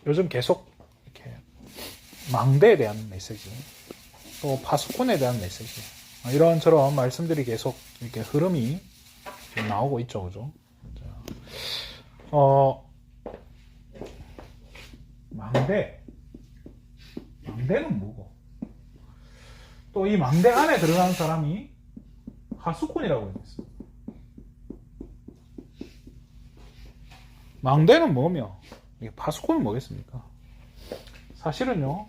요즘 계속 이렇게 망대에 대한 메시지, 또 파수꾼에 대한 메시지, 이런저런 말씀들이 계속 이렇게 흐름이 지금 나오고 있죠, 그죠? 망대는 뭐고? 또 이 망대 안에 들어가는 사람이 파수꾼이라고 했어요. 망대는 뭐며 파수꾼은 뭐겠습니까? 사실은요,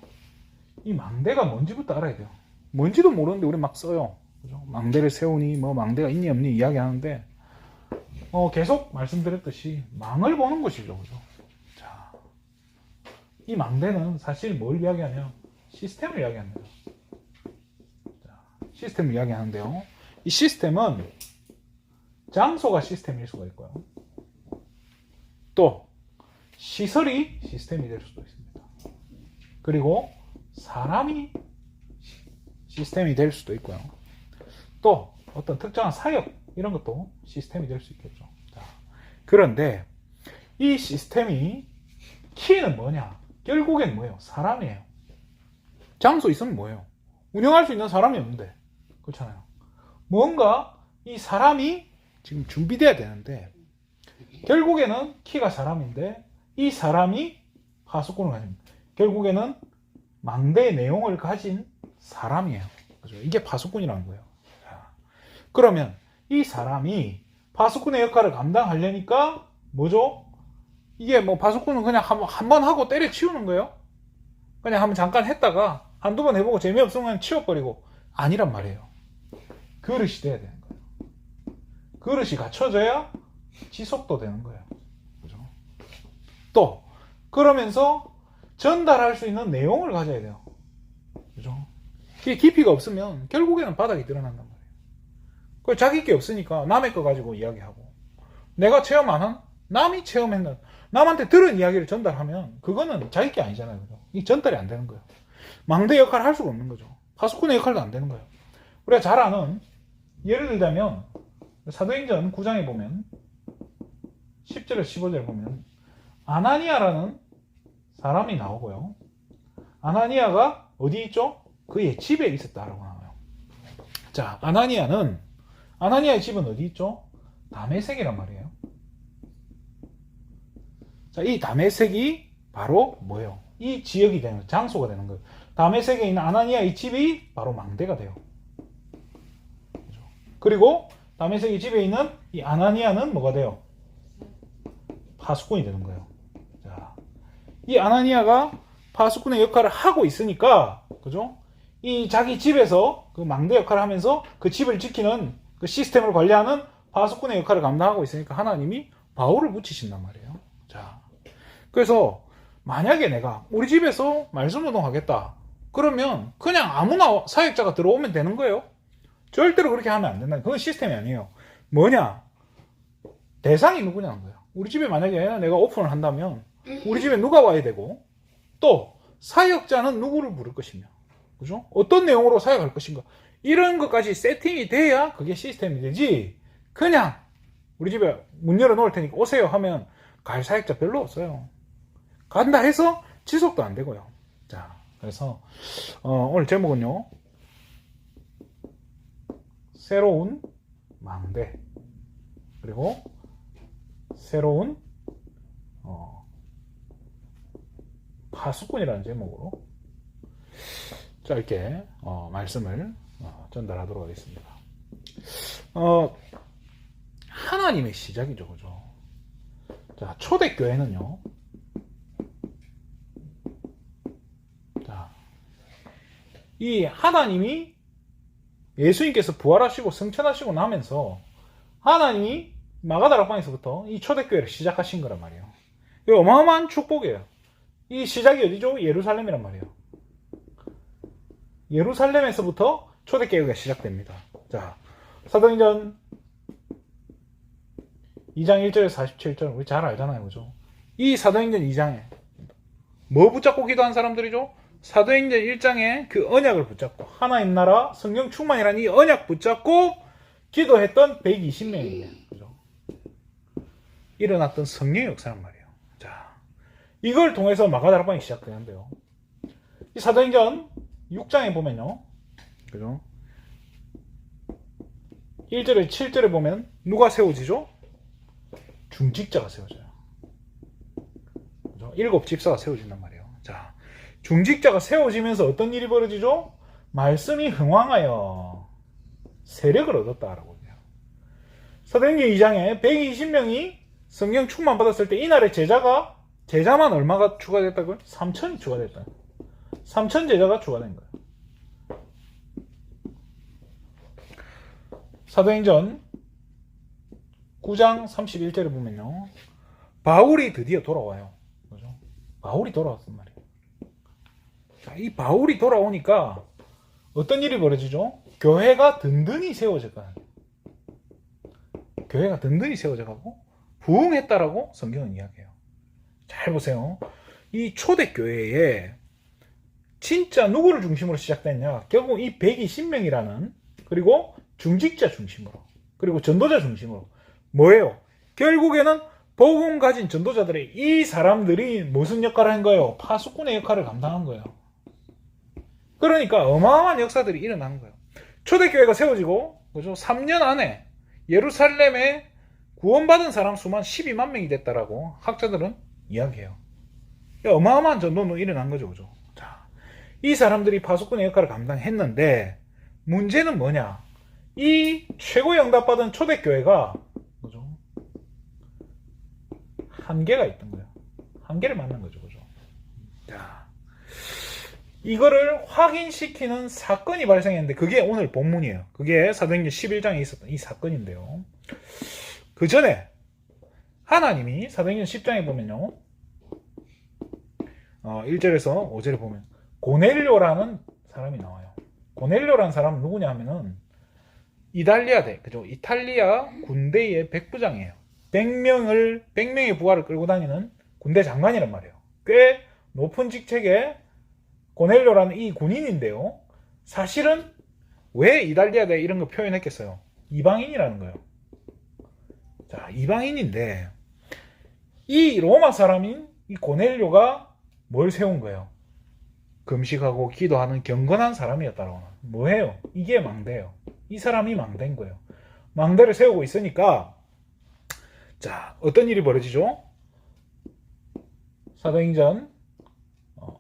이 망대가 뭔지부터 알아야 돼요. 뭔지도 모르는데 우리 막 써요. 그죠? 망대를 세우니 뭐 망대가 있니 없니 이야기하는데 계속 말씀드렸듯이 망을 보는 것이죠. 그죠? 자, 이 망대는 사실 뭘 이야기하냐? 시스템을 이야기합니다. 자, 시스템을 이야기하는데요. 이 시스템은 장소가 시스템일 수가 있고요. 또 시설이 시스템이 될 수도 있습니다. 그리고 사람이 시스템이 될 수도 있고요. 또 어떤 특정한 사역 이런 것도 시스템이 될 수 있겠죠. 자, 그런데 이 시스템이 키는 뭐냐? 결국엔 뭐예요? 사람이에요. 장소 있으면 뭐예요? 운영할 수 있는 사람이 없는데, 그렇잖아요. 뭔가 이 사람이 지금 준비돼야 되는데 결국에는 키가 사람인데 이 사람이 파수꾼을 가집니다. 결국에는 망대의 내용을 가진 사람이에요. 그죠? 이게 파수꾼이라는 거예요. 자, 그러면 이 사람이 파수꾼의 역할을 감당하려니까 뭐죠? 이게 뭐 파수꾼은 그냥 한 번 하고 때려치우는 거예요? 그냥 한번 잠깐 했다가 한두 번 해보고 재미없으면 그냥 치워버리고 아니란 말이에요. 그릇이 돼야 되는 거예요. 그릇이 갖춰져야 지속도 되는 거예요. 그죠? 또 그러면서 전달할 수 있는 내용을 가져야 돼요. 그죠? 이게 깊이가 없으면 결국에는 바닥이 드러난단 말이에요. 그 자기 게 없으니까 남의 거 가지고 이야기하고, 내가 체험 안 한, 남이 체험했는, 남한테 들은 이야기를 전달하면 그거는 자기 게 아니잖아요. 그죠? 이 전달이 안 되는 거예요. 망대 역할을 할 수가 없는 거죠. 파수꾼의 역할도 안 되는 거예요. 우리가 잘 아는, 예를 들자면 사도행전 9장에 보면 10절에서 15절 보면 아나니아라는 사람이 나오고요. 아나니아가 어디 있죠? 그의 집에 있었다라고 나와요. 자, 아나니아의 집은 어디 있죠? 다메섹이란 말이에요. 자, 이 다메섹이 바로 뭐예요? 이 지역이 되는, 장소가 되는 거예요. 다메섹에 있는 아나니아의 집이 바로 망대가 돼요. 그리고 다메섹의 집에 있는 이 아나니아는 뭐가 돼요? 파수꾼이 되는 거예요. 자, 이 아나니아가 파수꾼의 역할을 하고 있으니까, 그죠? 이 자기 집에서 그 망대 역할을 하면서 그 집을 지키는 그 시스템을 관리하는 파수꾼의 역할을 감당하고 있으니까 하나님이 바울을 붙이신단 말이에요. 자, 그래서 만약에 내가 우리 집에서 말씀 운동하겠다. 그러면 그냥 아무나 사역자가 들어오면 되는 거예요. 절대로 그렇게 하면 안 된다. 그건 시스템이 아니에요. 뭐냐? 대상이 누구냐는 거예요. 우리 집에 만약에 내가 오픈을 한다면 우리 집에 누가 와야 되고, 또 사역자는 누구를 부를 것이냐, 그죠? 어떤 내용으로 사역할 것인가, 이런 것까지 세팅이 돼야 그게 시스템이 되지, 그냥 우리 집에 문 열어놓을 테니까 오세요 하면 갈 사역자 별로 없어요. 간다 해서 지속도 안 되고요. 자, 그래서 오늘 제목은요, 새로운 망대, 그리고 새로운 파수꾼이라는 제목으로 짧게 말씀을 전달하도록 하겠습니다. 하나님의 시작이죠, 그죠? 자, 초대교회는요, 자, 이 하나님이 예수님께서 부활하시고 승천하시고 나면서 하나님이 마가다락방에서부터 이 초대교회를 시작하신 거란 말이에요. 이 어마어마한 축복이에요. 이 시작이 어디죠? 예루살렘이란 말이에요. 예루살렘에서부터 초대교회가 시작됩니다. 자, 사도행전 2장 1절에서 47절 우리 잘 알잖아요, 그죠? 이 사도행전 2장에 뭐 붙잡고 기도한 사람들이죠? 사도행전 1장에 그 언약을 붙잡고, 하나님 나라 성령 충만이라는 이 언약 붙잡고 기도했던 120명이에요. 그죠? 일어났던 성령의 역사란 말이에요. 이걸 통해서 마가다락방이 시작되는데요. 이 사도행전 6장에 보면요. 그죠? 1절에 7절에 보면 누가 세워지죠? 중직자가 세워져요. 그죠? 7 집사가 세워진단 말이에요. 자, 중직자가 세워지면서 어떤 일이 벌어지죠? 말씀이 흥왕하여 세력을 얻었다라고 해요. 사도행전 2장에 120명이 성령 충만 받았을 때 이날의 제자만 얼마가 추가됐다고요? 3천이 추가됐다. 3천 제자가 추가된 거예요. 사도행전 9장 31절에 보면요. 바울이 드디어 돌아와요. 그죠? 바울이 돌아왔단 말이에요. 자, 이 바울이 돌아오니까 어떤 일이 벌어지죠? 교회가 든든히 세워져가요. 교회가 든든히 세워져가고 부흥했다라고 성경은 이야기해요. 잘 보세요. 이 초대교회에 진짜 누구를 중심으로 시작됐냐? 결국 이 120명이라는 그리고 중직자 중심으로 그리고 전도자 중심으로 뭐예요? 결국에는 복음 가진 전도자들의 이 사람들이 무슨 역할을 한 거예요? 파수꾼의 역할을 감당한 거예요. 그러니까 어마어마한 역사들이 일어나는 거예요. 초대교회가 세워지고 그죠? 3년 안에 예루살렘에 구원받은 사람 수만 12만 명이 됐다라고 학자들은 이야기해요. 어마어마한 전도는 일어난 거죠. 그죠? 자, 이 사람들이 파수꾼의 역할을 감당했는데 문제는 뭐냐? 이 최고의 응답받은 초대교회가 그죠? 한계가 있던 거예요. 한계를 만난 거죠. 그죠? 자, 이거를 확인시키는 사건이 발생했는데 그게 오늘 본문이에요. 그게 사도행전 11장에 있었던 이 사건인데요. 그 전에 하나님이 사도행전 10장에 보면요. 1절에서 5절에 보면 고넬료라는 사람이 나와요. 고넬료라는 사람은 누구냐 하면은 그죠? 이탈리아 군대의 백부장이에요. 100명의 부하를 끌고 다니는 군대 장관이란 말이에요. 꽤 높은 직책의 고넬료라는 이 군인인데요. 사실은 왜 이달리아대 이런 거 표현했겠어요? 이방인이라는 거예요. 자, 이방인인데 이 로마 사람인 이 고넬료가 뭘 세운 거예요? 금식하고 기도하는 경건한 사람이었다라고. 뭐예요? 이게 망대예요. 이 사람이 망대인 거예요. 망대를 세우고 있으니까 자, 어떤 일이 벌어지죠? 사도행전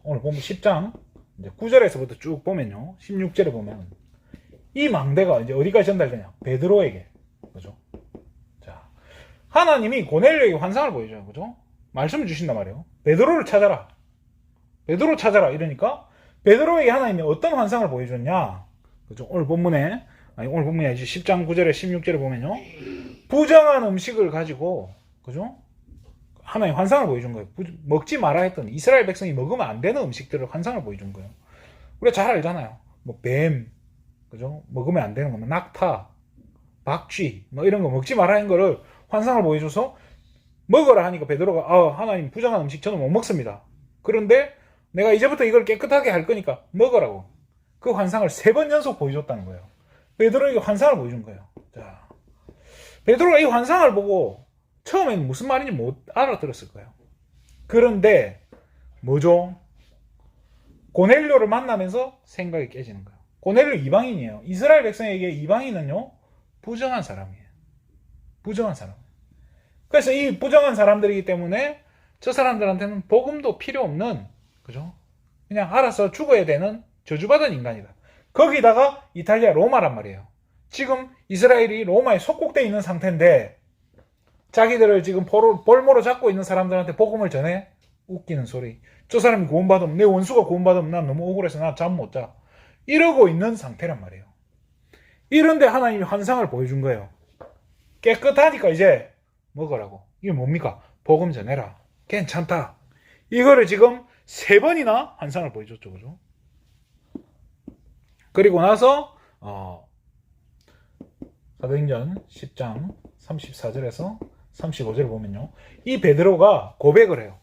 오늘 보면 10장 이제 9절에서부터 쭉 보면요. 16절에 보면 이 망대가 이제 어디까지 전달되냐? 베드로에게. 그죠? 자, 하나님이 고넬료에게 환상을 보여줘요. 그죠? 말씀을 주신단 말이에요. 베드로를 찾아라. 베드로 찾아라. 이러니까 베드로에게 하나님이 어떤 환상을 보여줬냐? 그죠? 오늘 본문이 아니지 10장 9절에 16절에 보면요. 부정한 음식을 가지고 그죠? 하나님 환상을 보여준 거예요. 먹지 마라 했던 이스라엘 백성이 먹으면 안 되는 음식들을 환상을 보여준 거예요. 우리가 잘 알잖아요. 뭐 뱀, 그죠? 먹으면 안 되는 거, 낙타, 박쥐, 뭐 이런 거 먹지 마라 한 거를 환상을 보여줘서 먹어라 하니까 베드로가 하나님 부정한 음식 저는 못 먹습니다. 그런데 내가 이제부터 이걸 깨끗하게 할 거니까 먹으라고. 그 환상을 3번 연속 보여줬다는 거예요. 베드로에게 환상을 보여준 거예요. 자, 베드로가 이 환상을 보고 처음에는 무슨 말인지 못 알아들었을 거예요. 그런데 뭐죠? 고넬료를 만나면서 생각이 깨지는 거예요. 고넬료 이방인이에요. 이스라엘 백성에게 이방인은요 부정한 사람이에요. 부정한 사람. 그래서 이 부정한 사람들이기 때문에 저 사람들한테는 복음도 필요 없는 그죠? 그냥 알아서 죽어야 되는 저주받은 인간이다. 거기다가 이탈리아 로마란 말이에요. 지금 이스라엘이 로마에 속국되어 있는 상태인데 자기들을 지금 볼모로 잡고 있는 사람들한테 복음을 전해? 웃기는 소리. 저 사람이 구원받으면 내 원수가 구원받으면 난 너무 억울해서 나 잠 못 자. 이러고 있는 상태란 말이에요. 이런데 하나님이 환상을 보여준 거예요. 깨끗하니까 이제 먹으라고. 이게 뭡니까? 복음 전해라. 괜찮다. 이거를 지금 3번이나 환상을 보여줬죠. 그죠? 그리고 나서 사도행전 10장 34절에서 35절을 보면요. 이 베드로가 고백을 해요.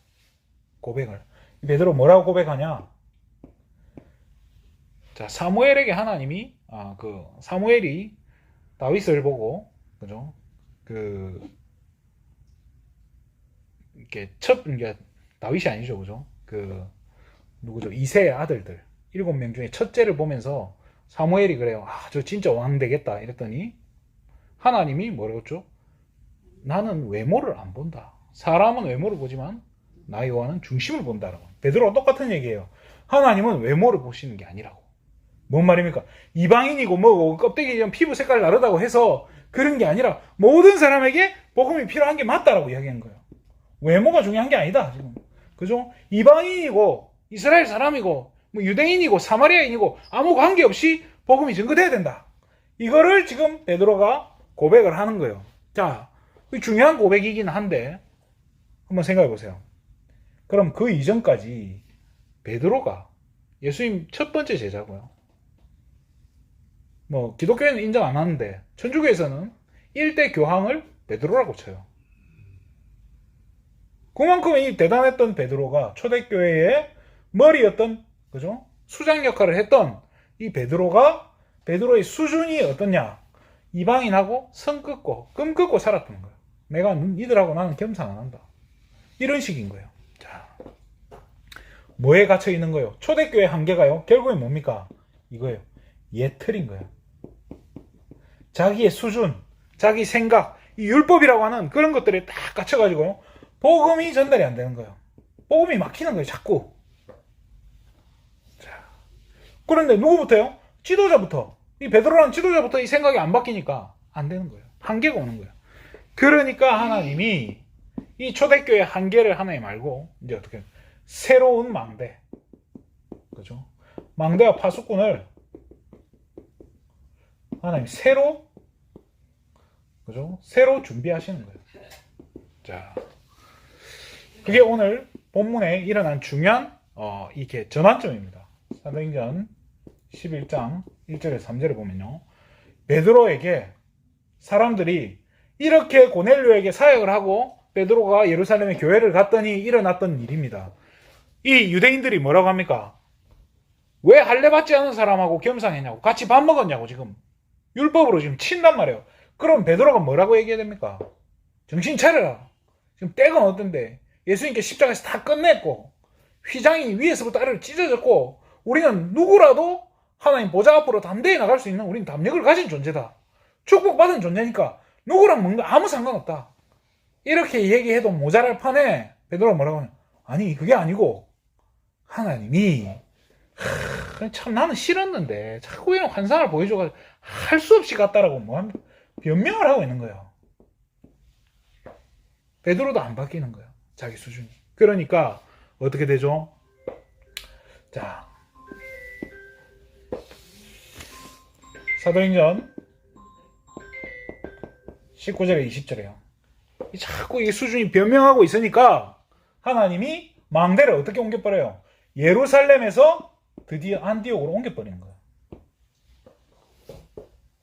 고백을. 이 베드로 뭐라고 고백하냐? 자, 사무엘에게 하나님이 사무엘이 다윗을 보고 그죠? 이렇게 다윗이 아니죠, 그죠? 누구죠? 이새의 아들들 7명 중에 첫째를 보면서 사무엘이 그래요. 저 진짜 왕 되겠다 이랬더니 하나님이 뭐라고 했죠? 나는 외모를 안 본다. 사람은 외모를 보지만 나 여호와는 중심을 본다라고. 베드로가 똑같은 얘기예요. 하나님은 외모를 보시는 게 아니라고. 뭔 말입니까? 이방인이고 뭐고 껍데기 좀 피부 색깔 다르다고 해서 그런 게 아니라 모든 사람에게 복음이 필요한 게 맞다라고 이야기한 거예요. 외모가 중요한 게 아니다 지금. 그죠? 이방인이고 이스라엘 사람이고 뭐 유대인이고 사마리아인이고 아무 관계없이 복음이 증거돼야 된다. 이거를 지금 베드로가 고백을 하는 거예요. 자, 중요한 고백이긴 한데 한번 생각해 보세요. 그럼 그 이전까지 베드로가 예수님 첫 번째 제자고요. 뭐 기독교에는 인정 안 하는데 천주교에서는 1대 교황을 베드로라고 쳐요. 그만큼 이 대단했던 베드로가 초대교회의 머리였던, 그죠? 수장 역할을 했던 이 베드로가 베드로의 수준이 어떻냐? 이방인하고 선 긋고 끔 긋고 살았던 거예요. 내가 이들하고 나는 겸상 안 한다. 이런 식인 거예요. 자, 뭐에 갇혀 있는 거예요? 초대교회 한계가요. 결국엔 뭡니까? 이거예요. 예틀인 거예요. 자기의 수준, 자기 생각, 이 율법이라고 하는 그런 것들에 딱 갇혀가지고요. 복음이 전달이 안 되는 거예요. 복음이 막히는 거예요, 자꾸. 자, 그런데 누구부터요? 지도자부터. 이 베드로라는 지도자부터 이 생각이 안 바뀌니까 안 되는 거예요. 한계가 오는 거예요. 그러니까 하나님이 이 초대교회 한계를 하나님 알고 이제 어떻게 새로운 망대, 그죠? 망대와 파수꾼을 하나님 새로, 그죠? 새로 준비하시는 거예요. 자, 그게 오늘 본문에 일어난 중요한 이게 전환점입니다. 사도행전 11장 1절에서 3절을 보면요. 베드로에게 사람들이 이렇게 고넬료에게 사역을 하고 베드로가 예루살렘에 교회를 갔더니 일어났던 일입니다. 이 유대인들이 뭐라고 합니까? 왜 할례 받지 않은 사람하고 겸상했냐고, 같이 밥 먹었냐고 지금 율법으로 지금 친단 말이에요. 그럼 베드로가 뭐라고 얘기해야 됩니까? 정신 차려라. 지금 때가 어떤데 예수님께 십자가에서 다 끝냈고 휘장이 위에서부터 아래로 찢어졌고 우리는 누구라도 하나님 보좌 앞으로 담대히 나갈 수 있는 우리는 담력을 가진 존재다. 축복받은 존재니까 누구랑 먹는 거 아무 상관없다. 이렇게 얘기해도 모자랄 판에 베드로가 뭐라고 하냐? 아니 그게 아니고 하나님이 참 나는 싫었는데 자꾸 이런 환상을 보여줘가지고 할 수 없이 갔다라고 뭐 변명을 하고 있는 거예요. 베드로도 안 바뀌는 거예요. 자기 수준이. 그러니까 어떻게 되죠? 자, 사도행전 19절에 20절에요. 자꾸 이 수준이 변명하고 있으니까 하나님이 망대를 어떻게 옮겨버려요? 예루살렘에서 드디어 안디옥으로 옮겨버리는 거예요.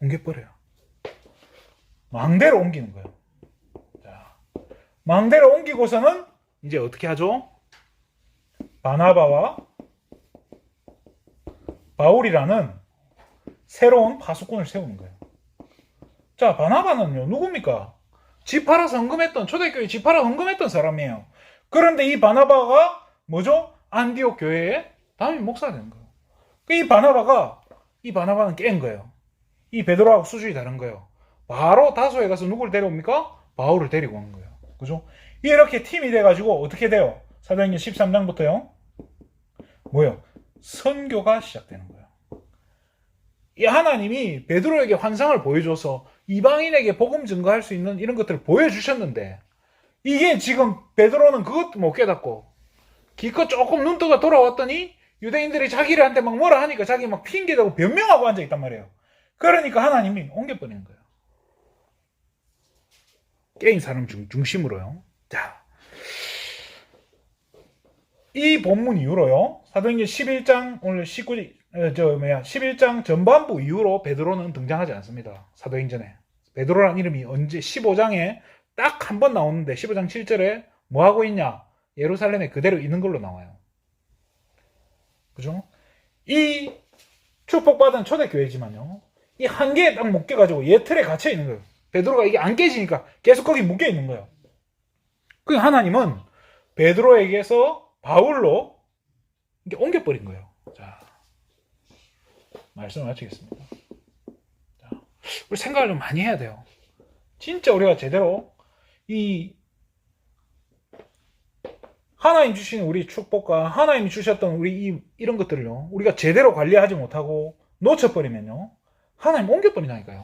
옮겨버려요. 망대로 옮기는 거예요. 자, 망대로 옮기고서는 이제 어떻게 하죠? 바나바와 바울이라는 새로운 파수꾼을 세우는 거예요. 자, 바나바는요, 누굽니까? 집 팔아 헌금했던, 초대교회 집 팔아 헌금했던 사람이에요. 그런데 이 바나바가 뭐죠? 안디옥 교회의 담임 목사가 되는 거예요. 이 바나바는 깬 거예요. 이 베드로하고 수준이 다른 거예요. 바로 다소에 가서 누구를 데려옵니까? 바울을 데리고 온 거예요. 그죠? 이렇게 팀이 돼가지고 어떻게 돼요? 사도행전 13장부터요. 뭐요? 선교가 시작되는 거예요. 이 하나님이 베드로에게 환상을 보여줘서 이방인에게 복음 증거할 수 있는 이런 것들을 보여주셨는데 이게 지금 베드로는 그것도 못 깨닫고 기껏 조금 눈뜨가 돌아왔더니 유대인들이 자기한테 막 뭐라 하니까 자기 막 핑계대고 변명하고 앉아있단 말이에요. 그러니까 하나님이 옮겨버리는 거예요. 깨인 사람 중심으로요. 자, 이 본문 이후로요. 사도행전 11장 오늘 11장 전반부 이후로 베드로는 등장하지 않습니다. 사도행전에. 베드로라는 이름이 언제 15장에 딱 한 번 나오는데 15장 7절에 뭐 하고 있냐? 예루살렘에 그대로 있는 걸로 나와요. 그죠? 이 축복받은 초대교회지만요. 이 한계에 딱 묶여가지고 예틀에 갇혀 있는 거예요. 베드로가 이게 안 깨지니까 계속 거기 묶여 있는 거예요. 그 하나님은 베드로에게서 바울로 이게 옮겨버린 거예요. 자, 말씀을 마치겠습니다. 자, 우리 생각을 좀 많이 해야 돼요. 진짜 우리가 제대로 이 하나님 주신 우리 축복과 하나님이 주셨던 우리 이런 것들을요, 우리가 제대로 관리하지 못하고 놓쳐버리면요, 하나님 옮겨버린다니까요.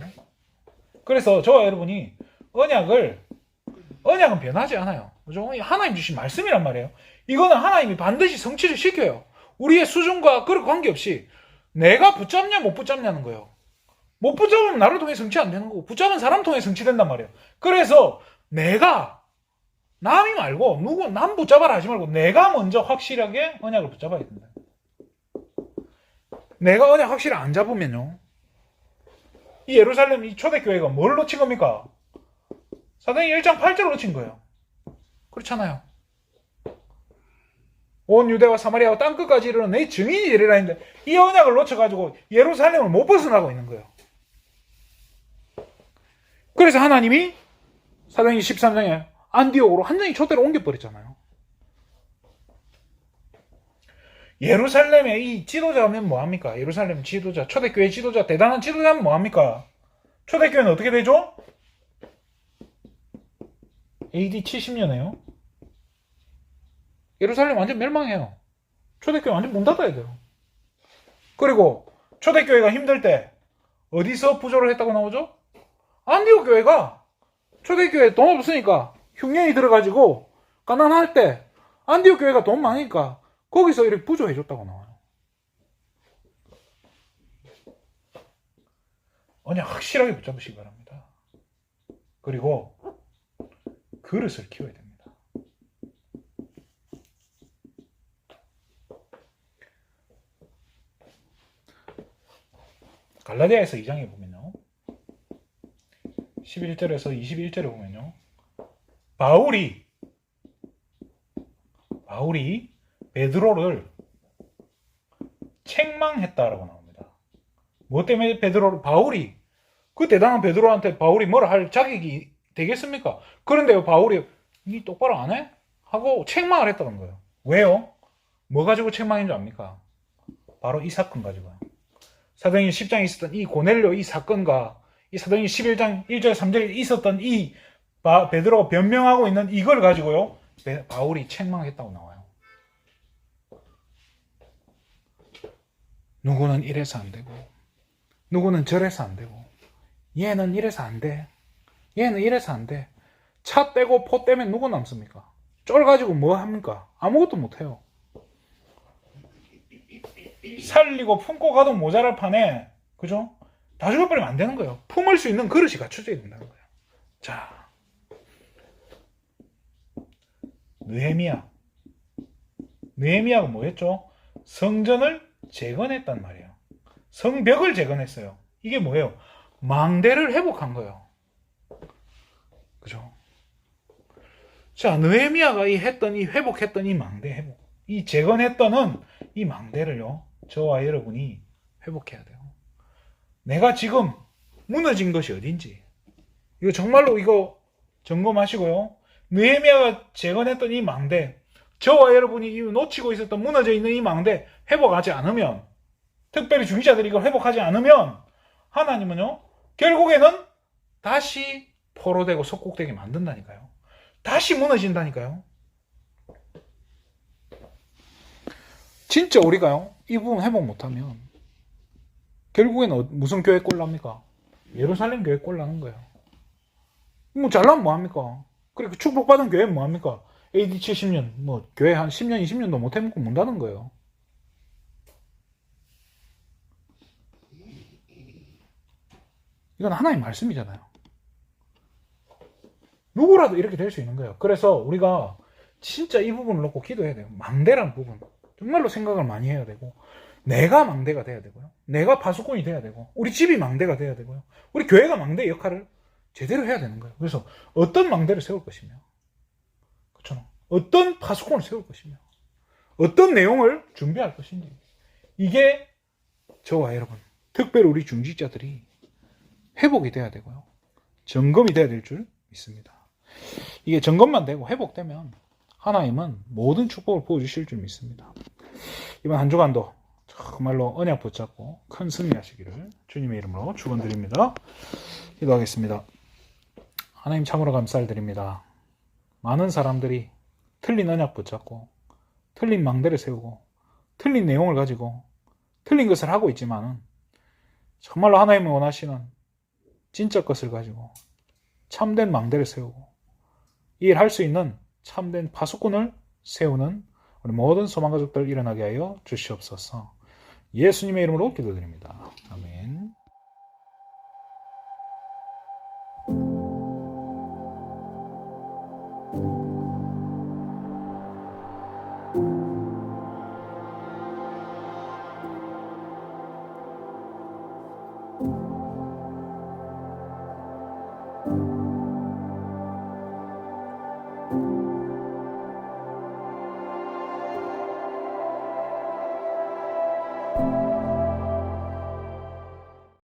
그래서 저와 여러분이 언약은 변하지 않아요. 그죠? 하나님 주신 말씀이란 말이에요. 이거는 하나님이 반드시 성취를 시켜요. 우리의 수준과 그런 관계없이 내가 붙잡냐 못 붙잡냐는 거예요. 못 붙잡으면 나를 통해 성취 안 되는 거고, 붙잡은 사람 통해 성취된단 말이에요. 그래서 내가 남이 말고 남 붙잡아라 하지 말고 내가 먼저 확실하게 언약을 붙잡아야 된다. 내가 언약 확실히 안 잡으면요, 이 예루살렘 이 초대교회가 뭘 놓친 겁니까? 사도행전 1장 8절을 놓친 거예요. 그렇잖아요. 온 유대와 사마리아와 땅끝까지 이르는 내 증인이 되리라 했는데 이 언약을 놓쳐가지고 예루살렘을 못 벗어나고 있는 거예요. 그래서 하나님이 사도행전 13장에 안디옥으로 한정이 초대를 옮겨버렸잖아요. 예루살렘의 이 지도자면 뭐합니까? 예루살렘 지도자, 초대교회 지도자, 대단한 지도자면 뭐합니까? 초대교회는 어떻게 되죠? AD 70년에요. 예루살렘 완전 멸망해요. 초대교회 완전 문 닫아야 돼요. 그리고 초대교회가 힘들 때 어디서 부조를 했다고 나오죠? 안디옥 교회가 초대교회 돈 없으니까 흉년이 들어가지고 가난할 때 안디옥 교회가 돈 많으니까 거기서 이렇게 부조해줬다고 나와요. 언약 확실하게 붙잡으시기 바랍니다. 그리고 그릇을 키워야 됩니다. 갈라디아에서 2장에 보면요, 11절에서 21절에 보면요, 바울이 베드로를 책망했다라고 나옵니다. 뭐 때문에 바울이 그 대단한 베드로한테 바울이 뭐라 할 자격이 되겠습니까? 그런데 바울이 니 똑바로 안 해? 하고 책망을 했다는 거예요. 왜요? 뭐 가지고 책망인 줄 압니까? 바로 이 사건 가지고요. 사도행전 10장에 있었던 이 고넬료 이 사건과 이 사도행전 11장 1절 3절에 있었던 이 베드로가 변명하고 있는 이걸 가지고요, 바울이 책망했다고 나와요. 누구는 이래서 안 되고 누구는 저래서 안 되고 얘는 이래서 안 돼, 얘는 이래서 안 돼. 차 떼고 포 떼면 누구 남습니까? 쫄 가지고 뭐 합니까? 아무것도 못해요. 살리고 품고 가도 모자랄 판에, 그죠? 다 죽어버리면 안 되는 거예요. 품을 수 있는 그릇이 갖춰져야 된다는 거예요. 자, 느헤미야가 뭐 했죠? 성전을 재건했단 말이에요. 성벽을 재건했어요. 이게 뭐예요? 망대를 회복한 거예요. 그죠? 자, 느헤미야가 회복했던 이 망대 회복, 이 재건했던 이 망대를요, 저와 여러분이 회복해야 돼요. 내가 지금 무너진 것이 어딘지, 이거 정말로 이거 점검하시고요. 느헤미야가 재건했던 이 망대, 저와 여러분이 놓치고 있었던 무너져 있는 이 망대 회복하지 않으면, 특별히 중직자들이 이걸 회복하지 않으면 하나님은요, 결국에는 다시 포로되고 속국되게 만든다니까요. 다시 무너진다니까요. 진짜 우리가요, 이 부분 회복 못하면 결국에는 무슨 교회 꼴 납니까? 예루살렘 교회 꼴 나는 거예요. 뭐 잘나면 뭐합니까? 그리고 축복받은 교회는 뭐합니까? AD 70년 뭐 교회 한 10년 20년도 못 해먹고 문 닫은 거예요. 이건 하나님의 말씀이잖아요. 누구라도 이렇게 될 수 있는 거예요. 그래서 우리가 진짜 이 부분을 놓고 기도해야 돼요. 망대라는 부분 정말로 생각을 많이 해야 되고, 내가 망대가 돼야 되고요, 내가 파수꾼이 돼야 되고, 우리 집이 망대가 돼야 되고요, 우리 교회가 망대의 역할을 제대로 해야 되는 거예요. 그래서 어떤 망대를 세울 것이며, 그렇죠? 어떤 파수꾼을 세울 것이며, 어떤 내용을 준비할 것인지, 이게 저와 여러분, 특별히 우리 중직자들이 회복이 돼야 되고요, 점검이 돼야 될 줄 믿습니다. 이게 점검만 되고 회복되면 하나님은 모든 축복을 부어주실 줄 믿습니다. 이번 한 주간도 정말로 언약 붙잡고 큰 승리하시기를 주님의 이름으로 축원드립니다. 기도하겠습니다. 하나님 참으로 감사드립니다. 많은 사람들이 틀린 언약 붙잡고 틀린 망대를 세우고 틀린 내용을 가지고 틀린 것을 하고 있지만은 정말로 하나님이 원하시는 진짜 것을 가지고 참된 망대를 세우고 이 일 할 수 있는 참된 파수꾼을 세우는 우리 모든 소망가족들 일어나게 하여 주시옵소서. 예수님의 이름으로 기도드립니다. 아멘.